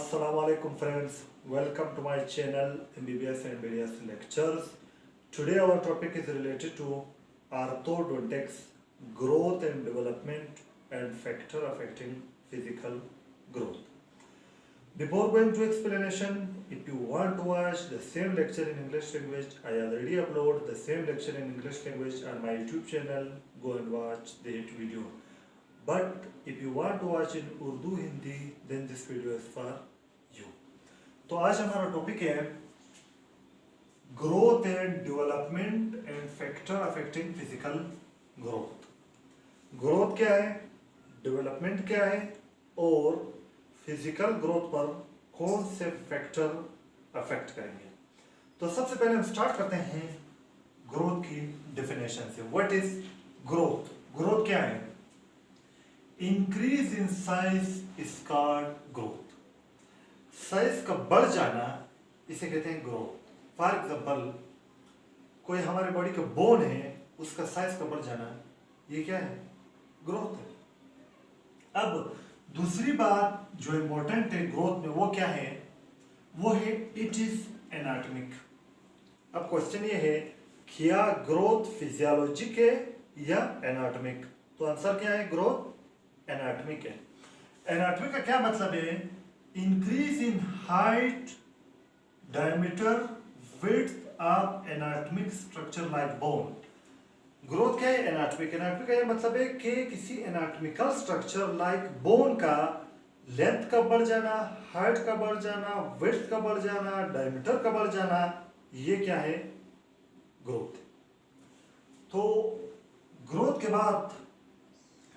Assalamu alaikum friends, welcome to my channel MBBS and BDS lectures. Today our topic is related to orthodontics, growth and development and factor affecting physical growth. Before going to explanation, if you want to watch the same lecture in English language, I already upload the same lecture in English language on my YouTube channel. Go and watch that video. But if you want to watch in Urdu Hindi, then this video is for you. तो आज हमारा topic है growth and development and factor affecting physical growth. Growth क्या है, development क्या है और physical growth पर कौन से फैक्टर अफेक्ट करेंगे. तो सबसे पहले हम स्टार्ट करते हैं ग्रोथ की डेफिनेशन से. What is growth. ग्रोथ क्या है. Increase in size is called growth. Size का बढ़ जाना इसे कहते हैं ग्रोथ. फॉर एग्जाम्पल कोई हमारे बॉडी का बोन है, उसका साइज का बढ़ जाना, ये क्या है, ग्रोथ है. अब दूसरी बात जो इंपॉर्टेंट है ग्रोथ में, वो क्या है, वो है इट इज एनाटॉमिक. अब क्वेश्चन ये है क्या ग्रोथ फिजियोलॉजिक है या एनाटॉमिक. तो आंसर क्या है, ग्रोथ एनाटॉमिक है. एनाटॉमिक का क्या मतलब है, increase in height, diameter, width of anatomic structure like bone. Growth क्या है, एनाटॉमिक. एनाटॉमिक का ये मतलब है कि किसी एनाटॉमिकल स्ट्रक्चर लाइक बोन का लेंथ का बढ़ जाना, हाइट का बढ़ जाना, विड्थ का बढ़ जाना, डायमीटर का बढ़ जाना, ये क्या है, ग्रोथ. तो ग्रोथ के बाद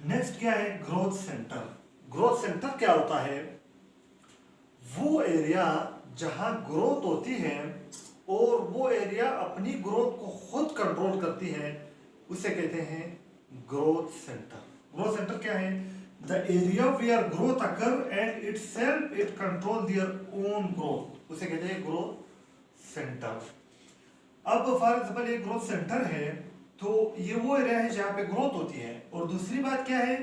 नेक्स्ट क्या है, ग्रोथ सेंटर. ग्रोथ सेंटर क्या होता है, वो एरिया जहां ग्रोथ होती है और वो एरिया अपनी ग्रोथ को खुद कंट्रोल करती है, उसे कहते हैं ग्रोथ सेंटर. ग्रोथ सेंटर क्या है, the area where growth occur and itself it control their own growth, उसे कहते हैं ग्रोथ सेंटर. अब फॉर एग्जांपल ये ग्रोथ सेंटर है, तो ये वो एरिया है जहां पे ग्रोथ होती है. और दूसरी बात क्या है,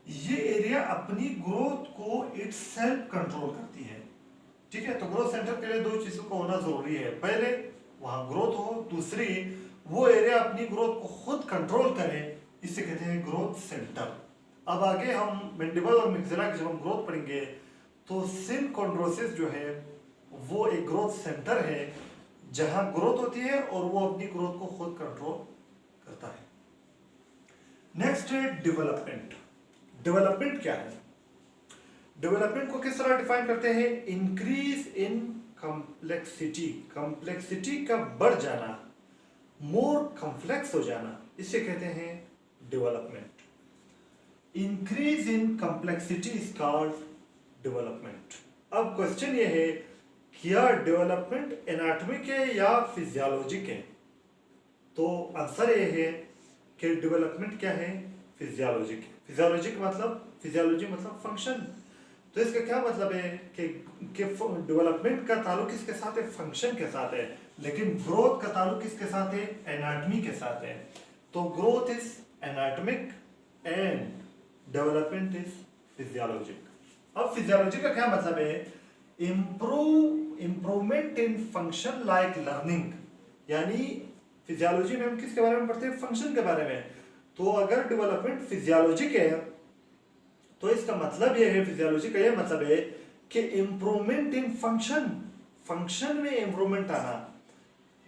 ये एरिया अपनी ग्रोथ को इटसेल्फ कंट्रोल करती है. ठीक है. तो ग्रोथ सेंटर के लिए दो चीजों का होना जरूरी है. पहले वहां ग्रोथ हो, दूसरी वो एरिया अपनी ग्रोथ को खुद कंट्रोल करे, इसे कहते हैं ग्रोथ सेंटर. अब आगे हम मैंडिबल और मैक्सिला की जब हम ग्रोथ पढ़ेंगे तो सिनकोंड्रोसिस जो है वो एक ग्रोथ सेंटर है जहां ग्रोथ होती है और वो अपनी ग्रोथ को खुद कंट्रोल करता है. नेक्स्ट है डेवलपमेंट. डेवलपमेंट क्या है. डेवलपमेंट को किस तरह डिफाइन करते हैं, इंक्रीज इन कॉम्प्लेक्सिटी. कॉम्प्लेक्सिटी का बढ़ जाना, मोर कॉम्प्लेक्स हो जाना, इसे कहते हैं development. Increase in complexity is called development. अब क्वेश्चन ये है क्या डेवलपमेंट एनाटॉमिक है या फिजियोलॉजिक है. तो आंसर ये है कि डेवलपमेंट क्या है, फिजियोलॉजिक. फिजियोलॉजिक मतलब, फिजियोलॉजी मतलब फंक्शन. तो इसका क्या मतलब है कि डेवलपमेंट का ताल्लुक किसके साथ है, फंक्शन के साथ है, लेकिन ग्रोथ का ताल्लुक किसके साथ है, एनाटॉमी के साथ है. तो growth is anatomic and development is physiologic. अब फिजियोलॉजी का क्या मतलब है, improvement in function like learning. यानी फिजियोलॉजी में हम किसके बारे में पढ़ते हैं, फंक्शन के बारे में. तो अगर डेवलपमेंट फिजियोलॉजिक है तो इसका मतलब यह है, फिजियोलॉजी का यह मतलब है कि इम्प्रूवमेंट इन फंक्शन, फंक्शन में इम्प्रूवमेंट आना.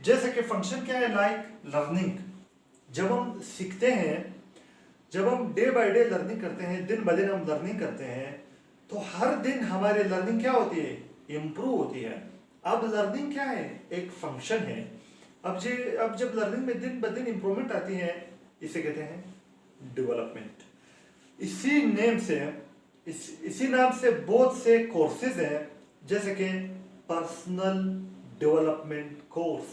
जैसे कि फंक्शन क्या है, लाइक लर्निंग. जब हम सीखते हैं, जब हम डे बाय डे लर्निंग करते हैं, दिन ब दिन हम लर्निंग करते हैं, तो हर दिन हमारी लर्निंग क्या होती है, इम्प्रूव होती है. अब लर्निंग क्या है, एक फंक्शन है. अब जब लर्निंग में दिन ब दिन इंप्रूवमेंट आती है, इसे कहते हैं डेवलपमेंट. इसी नाम से बहुत से कोर्सेज हैं, जैसे कि personal development course,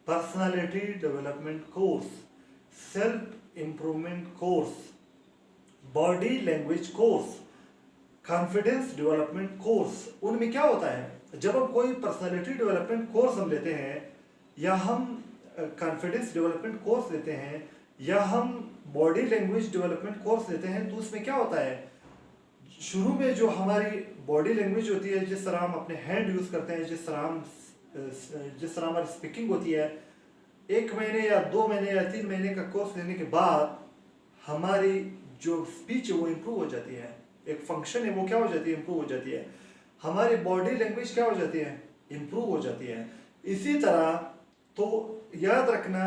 personality development course, self improvement course, body language course, confidence development course. उनमें क्या होता है, जब हम कोई पर्सनालिटी डेवलपमेंट कोर्स हम लेते हैं, या हम कॉन्फिडेंस डेवलपमेंट कोर्स लेते हैं, या हम बॉडी लैंग्वेज डेवलपमेंट कोर्स लेते हैं, तो उसमें क्या होता है, शुरू में जो हमारी बॉडी लैंग्वेज होती है, जिस तरह हम अपने हैंड यूज करते हैं, जिस तरह हमारी स्पीकिंग होती है, 1 महीने या 2 महीने या 3 महीने का कोर्स लेने के बाद हमारी जो स्पीच है वो इम्प्रूव हो जाती है, एक फंक्शन है वो क्या हो जाती है, इम्प्रूव हो जाती है, हमारी बॉडी लैंग्वेज क्या हो जाती है, इम्प्रूव हो जाती है। इसी तरह तो याद रखना,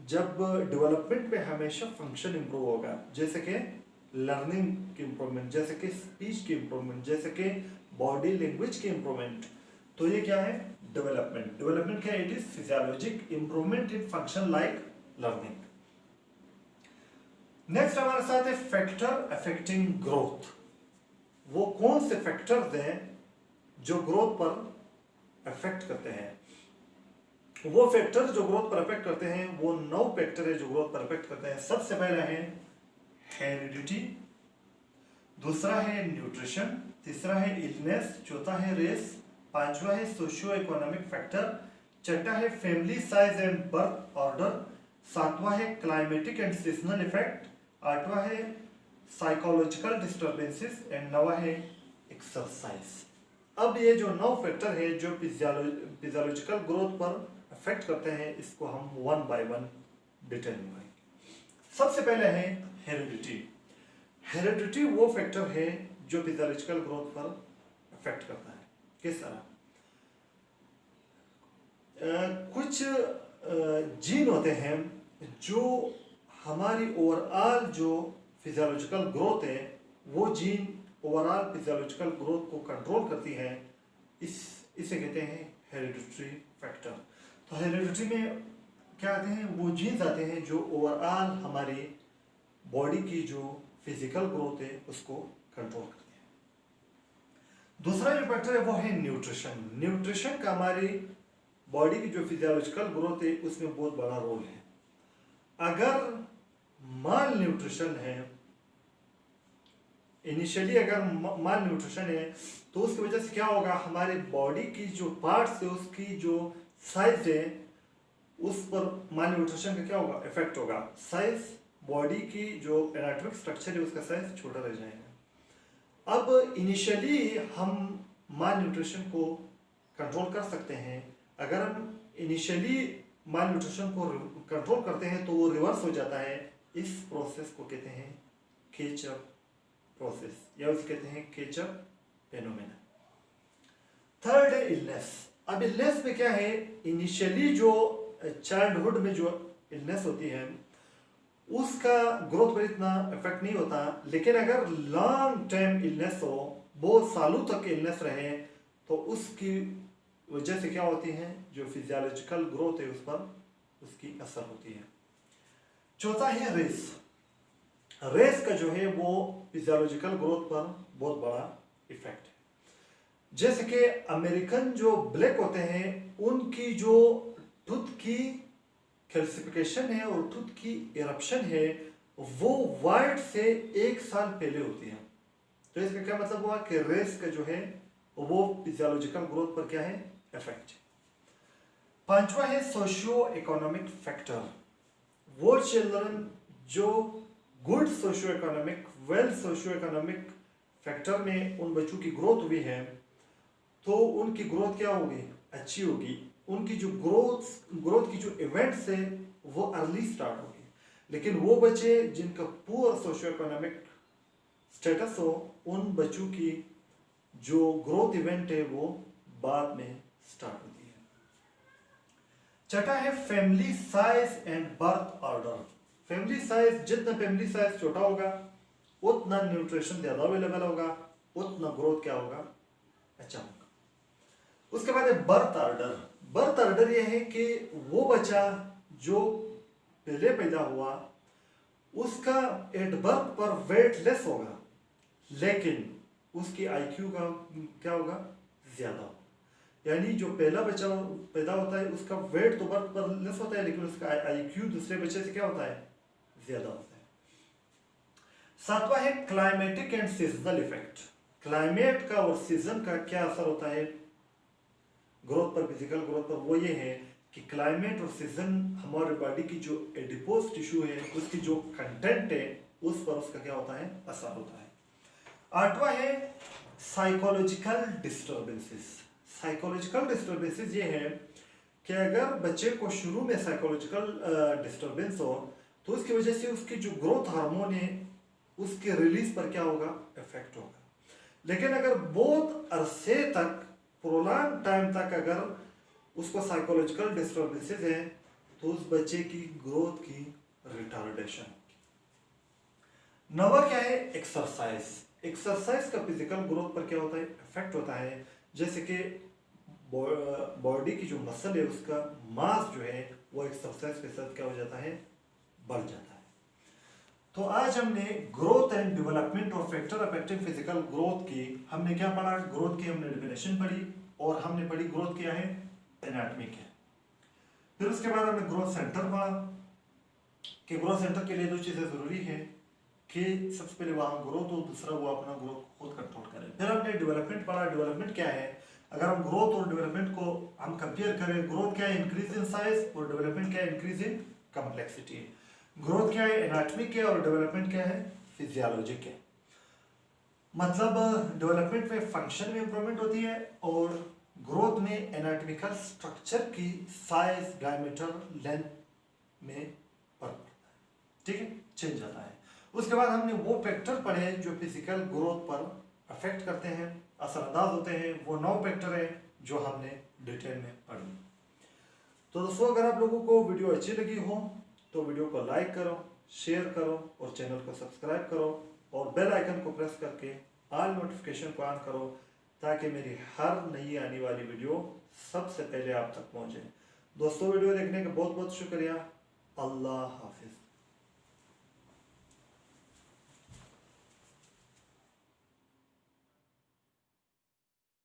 जब डेवलपमेंट में हमेशा फंक्शन इम्प्रूव होगा, जैसे कि लर्निंग की इम्प्रूवमेंट, जैसे कि स्पीच की इम्प्रूवमेंट, जैसे कि बॉडी लैंग्वेज की इम्प्रूवमेंट, तो ये क्या है, डेवलपमेंट। डेवलपमेंट क्या है, it is physiologic improvement in function like learning. Next हमारे साथ है फैक्टर अफेक्टिंग ग्रोथ। वो कौन से फैक्टर्स हैं जो ग्रोथ पर अफेक्ट करते हैं? वो फैक्टर जो ग्रोथ पर अफेक्ट करते हैं वो 9 फैक्टर है जो ग्रोथ पर अफेक्ट करते हैं। सबसे पहला है हेरिडिटी, दूसरा है न्यूट्रिशन, तीसरा है इलनेस, चौथा है रेस, पांचवा है सोशियो इकोनॉमिक फैक्टर, छठा है family size and birth order, सातवां है क्लाइमेटिक एंड सीजनल इफेक्ट, आठवां है साइकोलॉजिकल डिस्टर्बेंसेस एंड नवा है एक्सरसाइज। अब ये जो 9 फैक्टर है जो फिजियोलॉजिकल ग्रोथ पर अफेक्ट करते हैं, इसको हम 1 बाय 1 डिटेल में करेंगे। सबसे पहले है हेरिडिटी। हेरिडिटी वो फैक्टर है जो फिजियोलॉजिकल ग्रोथ पर अफेक्ट करता है। किस तरह? कुछ जीन होते हैं जो हमारी ओवरऑल जो फिजियोलॉजिकल ग्रोथ है, वो जीन ओवरऑल फिजियोलॉजिकल ग्रोथ को कंट्रोल करती है। इसे कहते हैं हेरिडिटरी फैक्टर। तो हेरिडिटी में क्या आते हैं, वो जीन्स आते हैं जो ओवरऑल हमारी बॉडी की जो फिजिकल ग्रोथ है उसको कंट्रोल करते हैं। दूसरा जो फैक्टर है वो है न्यूट्रिशन। न्यूट्रिशन का हमारी बॉडी की जो फिजियोलॉजिकल ग्रोथ है उसमें बहुत बड़ा रोल है। अगर माल न्यूट्रिशन है, इनिशियली अगर माल न्यूट्रिशन है, तो उसकी वजह से क्या होगा, हमारी बॉडी की जो पार्ट्स है उसकी जो साइज है उस पर माल न्यूट्रिशन का क्या होगा, इफेक्ट होगा। साइज, बॉडी की जो एनाटॉमिक स्ट्रक्चर है उसका साइज छोटा रह जाएगा। अब इनिशियली हम माल न्यूट्रिशन को कंट्रोल कर सकते हैं। अगर हम इनिशियली माल न्यूट्रिशन को कंट्रोल करते हैं तो वो रिवर्स हो जाता है। इस प्रोसेस को कहते हैं केचअप प्रोसेस, या उसे कहते हैं केचअप फेनोमेना। थर्ड है इलनेस। अब इलनेस में क्या है, इनिशियली जो चाइल्डहुड में जो इलनेस होती है उसका ग्रोथ पर इतना इफेक्ट नहीं होता, लेकिन अगर लॉन्ग टाइम इलनेस हो, बहुत सालों तक इलनेस रहे, तो उसकी वजह से क्या होती है, जो फिजियोलॉजिकल ग्रोथ है उस पर उसकी असर होती है। चौथा है रेस। रेस का जो है वो फिजियोलॉजिकल ग्रोथ पर बहुत बड़ा इफेक्ट है। जैसे कि अमेरिकन जो ब्लैक होते हैं उनकी जो टूथ की कैल्सिफिकेशन है और टूथ की इरप्शन है वो वाइट से 1 साल पहले होती है। तो इसका क्या मतलब हुआ कि रेस का जो है वो फिजियोलॉजिकल ग्रोथ पर क्या है, इफेक्ट है। पांचवा है सोशियो इकोनॉमिक फैक्टर। वो चिल्ड्रन जो good socio economic, well socio economic factor में उन बच्चों की ग्रोथ हुई है, तो उनकी ग्रोथ क्या होगी, अच्छी होगी। उनकी जो ग्रोथ की जो इवेंट्स है वो अर्ली स्टार्ट होगी। लेकिन वो बच्चे जिनका पुअर सोशियो इकोनॉमिक स्टेटस हो, उन बच्चों की जो ग्रोथ इवेंट है वो बाद में स्टार्ट होती है। छठा है family size and birth order. Family size, जितना फैमिली साइज छोटा होगा उतना न्यूट्रिशन ज्यादा अवेलेबल होगा, उतना ग्रोथ क्या होगा, अच्छा होगा। उसके बाद है बर्थ ऑर्डर। बर्थ ऑर्डर ये है कि वो बच्चा जो पहले पैदा हुआ उसका एट बर्थ पर वेट लेस होगा, लेकिन उसकी आईक्यू का क्या होगा, ज्यादा होगा। यानी जो पहला बच्चा पैदा होता है उसका वेट तो बर्थ पर लेस होता है, लेकिन उसका आईक्यू दूसरे बच्चे से क्या होता है, ज्यादा होता है। सातवां है climatic and seasonal effect. Climate का और सीजन का क्या असर होता है ग्रोथ पर, फिजिकल ग्रोथ पर? वो ये है कि क्लाइमेट और सीजन हमारे बॉडी की जो एडिपोज टिश्यू है उसकी जो कंटेंट है उस पर उसका क्या होता है, असर होता है। आठवां है साइकोलॉजिकल डिस्टर्बेंसेस। साइकोलॉजिकल डिस्टर्बेंसेस ये है कि अगर बच्चे को शुरू में साइकोलॉजिकल डिस्टर्बेंस हो तो उसकी वजह से उसकी जो ग्रोथ हार्मोन है उसके रिलीज पर क्या होगा, इफेक्ट होगा। लेकिन अगर बहुत अरसे तक, प्रोलॉन्ग टाइम तक अगर उसको साइकोलॉजिकल डिस्टर्बेंसेस है तो उस बच्चे की ग्रोथ की रिटार्डेशन होगी। नवा क्या है, एक्सरसाइज। एक्सरसाइज का फिजिकल ग्रोथ पर क्या होता है, इफेक्ट होता है। जैसे कि बॉडी की जो मसल है उसका मास जो है वो एक्सरसाइज के साथ क्या हो जाता है, बढ़ जाता है। तो आज हमने growth and development of factor affecting physical growth की हमने क्या पढ़ा, ग्रोथ की हमने डेफिनेशन पढ़ी और हमने पढ़ी ग्रोथ क्या है, एनाटॉमी क्या है। फिर उसके बाद हमने ग्रोथ सेंटर पढ़ा कि ग्रोथ सेंटर के लिए दो चीजें जरूरी है कि सबसे पहले वहां ग्रोथ हो, दूसरा वो अपना ग्रोथ खुद कंट्रोल करे। फिर हमने डेवलपमेंट पढ़ा, डेवलपमेंट क्या है। अगर हम ग्रोथ और डेवलपमेंट को हम कंपेयर करें, ग्रोथ क्या है, इंक्रीज इन साइज, और डेवलपमेंट क्या है, इंक्रीज इन कॉम्प्लेक्सिटी। ग्रोथ क्या है, एनाटॉमिक है, और डेवलपमेंट क्या है, फिजियोलॉजिक है। मतलब डेवलपमेंट में फंक्शन में इंप्रूवमेंट होती है और ग्रोथ में एनाटॉमिकल स्ट्रक्चर की साइज, डायमीटर, लेंथ में फर्क पड़ता है, ठीक है, चेंज आता है। उसके बाद हमने वो फैक्टर पढ़े जो फिजिकल ग्रोथ पर अफेक्ट करते हैं, असरअंदाज होते हैं। वो 9 फैक्टर हैं जो हमने डिटेल में पढ़ी। तो दोस्तों, अगर आप लोगों को वीडियो अच्छी लगी हो तो वीडियो को लाइक करो, शेयर करो और चैनल को सब्सक्राइब करो और बेल आइकन को प्रेस करके ऑल नोटिफिकेशन को ऑन करो ताकि मेरी हर नई आने वाली वीडियो सबसे पहले आप तक पहुंचे। दोस्तों, वीडियो देखने का बहुत बहुत शुक्रिया। अल्लाह हाफिज।